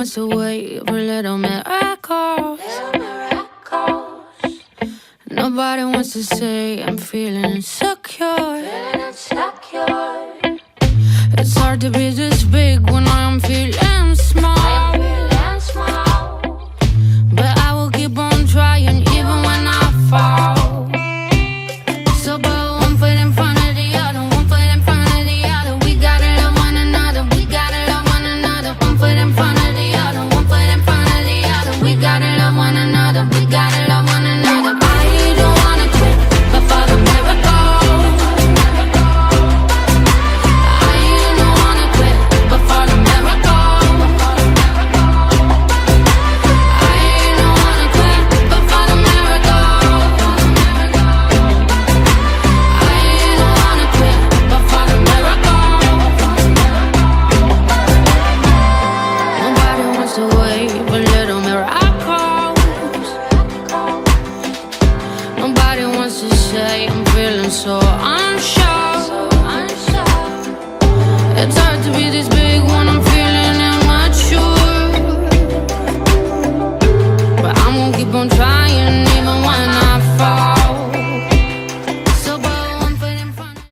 wants to wait for little miracles. Nobody wants to say I'm feeling insecure. It's hard to be this big when I'm feeling small. But I will keep on trying even when I fall. So put one foot in front of the other, one foot in front of the other. We gotta love one another, we gotta love one another. One foot in front of the other, one foot in front of the other. We gotta love one another, we gotta love one another. I don't wanna quit, but for the miracle. I don't wanna quit, but for the miracle. I don't wanna quit, but for the miracle. I don't wanna quit, but for the miracle. Nobody wants to wait for little miracles. Nobody wants to say I'm feeling so